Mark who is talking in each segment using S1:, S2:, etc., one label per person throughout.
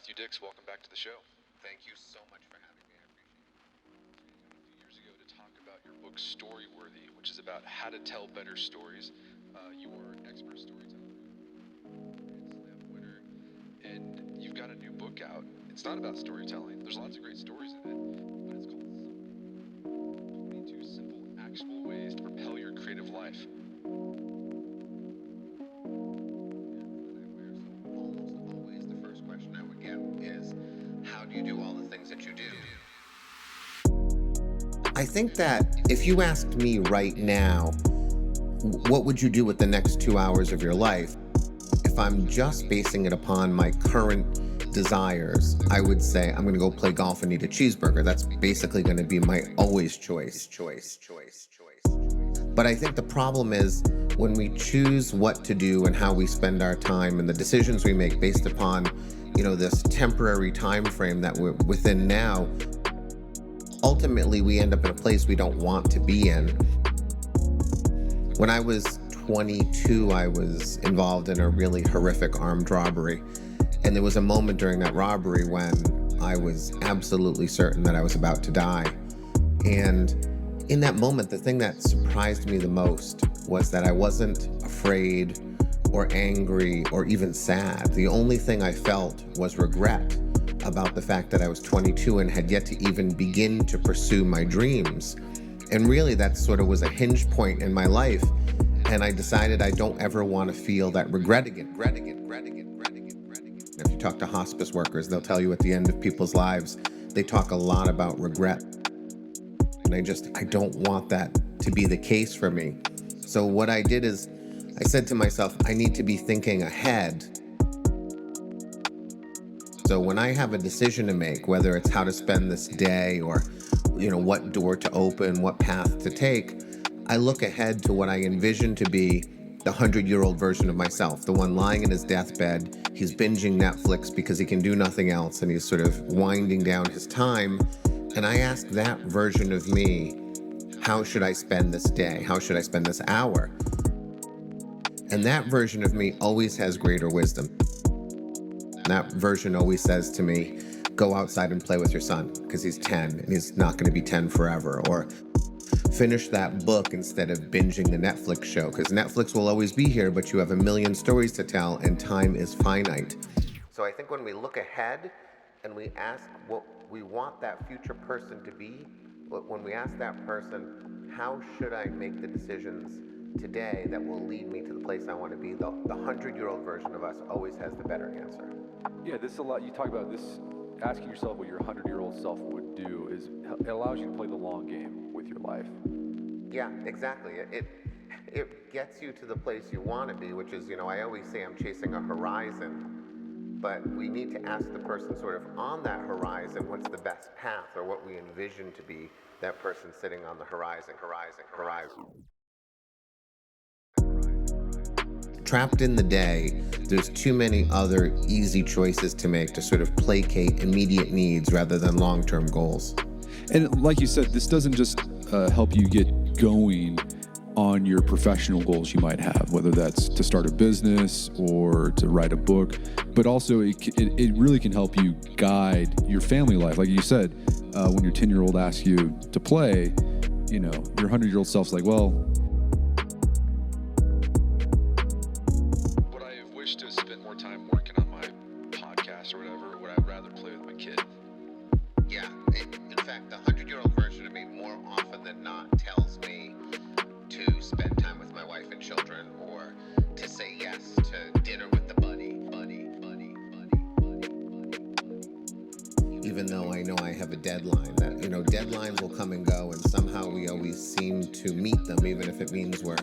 S1: Matthew Dix, welcome back to the show.
S2: Thank you so much for having me. I appreciate it.
S1: A few years ago to talk about your book Storyworthy, which is about how to tell better stories. You are an expert storyteller, Grand Slam winner, and you've got a new book out. It's not about storytelling. There's lots of great stories in it, but it's called 22 Simple, Actionable Ways to Propel Your Creative Life.
S2: Almost always the first question I would get is, how do you do all the things that you do?
S3: I think that if you asked me right now, what would you do with the next 2 hours of your life? If I'm just basing it upon my current desires, I would say I'm going to go play golf and eat a cheeseburger. That's basically going to be my always choice. But I think the problem is when we choose what to do and how we spend our time and the decisions we make based upon, this temporary time frame that we're within now, ultimately we end up in a place we don't want to be in. When I was 22, I was involved in a really horrific armed robbery. And there was a moment during that robbery when I was absolutely certain that I was about to die. And in that moment, the thing that surprised me the most was that I wasn't afraid or angry or even sad. The only thing I felt was regret about the fact that I was 22 and had yet to even begin to pursue my dreams. And really that sort of was a hinge point in my life. And I decided I don't ever want to feel that regret again. If you talk to hospice workers, they'll tell you at the end of people's lives, they talk a lot about regret. And I don't want that to be the case for me. So what I did is I said to myself, I need to be thinking ahead. So when I have a decision to make, whether it's how to spend this day or, what door to open, what path to take, I look ahead to what I envision to be the 100-year-old version of myself, the one lying in his deathbed. He's binging Netflix because he can do nothing else, and he's sort of winding down his time. And I ask that version of me, how should I spend this day? How should I spend this hour? And that version of me always has greater wisdom. That version always says to me, go outside and play with your son because he's 10 and he's not going to be 10 forever. Or finish that book instead of binging the Netflix show because Netflix will always be here, but you have a million stories to tell and time is finite. So I think when we look ahead and we ask what we want that future person to be, when we ask that person, how should I make the decisions today that will lead me to the place I want to be, the 100-year-old version of us always has the better answer.
S4: Yeah, this is a lot. You talk about this, asking yourself what your 100-year-old self would do it allows you to play the long game with your life.
S2: Yeah, exactly. It gets you to the place you want to be, which is, I always say I'm chasing a horizon, but we need to ask the person sort of on that horizon, what's the best path or what we envision to be that person sitting on the horizon.
S3: Trapped in the day, there's too many other easy choices to make to sort of placate immediate needs rather than long-term goals.
S5: And like you said, this doesn't just help you get going on your professional goals you might have, whether that's to start a business or to write a book, but also it really can help you guide your family life. Like you said, when your 10-year-old asks you to play, your 100-year-old self's like, well,
S1: Would I have wished to spend more time working on my podcast or whatever, or would I rather play with my kid?
S2: Yeah, in fact, the 100-year-old version of me more often than not tells me to spend time with my wife and children or to say yes to dinner with the buddy.
S3: Even though I know I have a deadline, that, deadlines will come and go, and somehow we always seem to meet them, even if it means we're,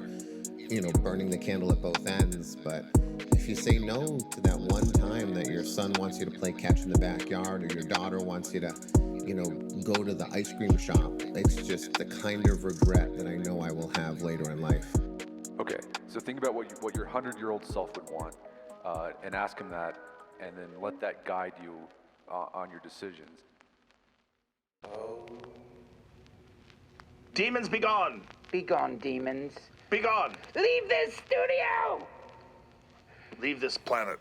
S3: burning the candle at both ends. But if you say no to that one time that your son wants you to play catch in the backyard or your daughter wants you to, go to the ice cream shop, it's just the kind of regret that I know I will have later in life.
S4: Okay, so think about what your 100-year-old self would want, and ask him that, and then let that guide you on your decisions.
S6: Demons, be gone!
S7: Be gone, demons.
S6: Be gone!
S7: Leave this studio!
S6: Leave this planet.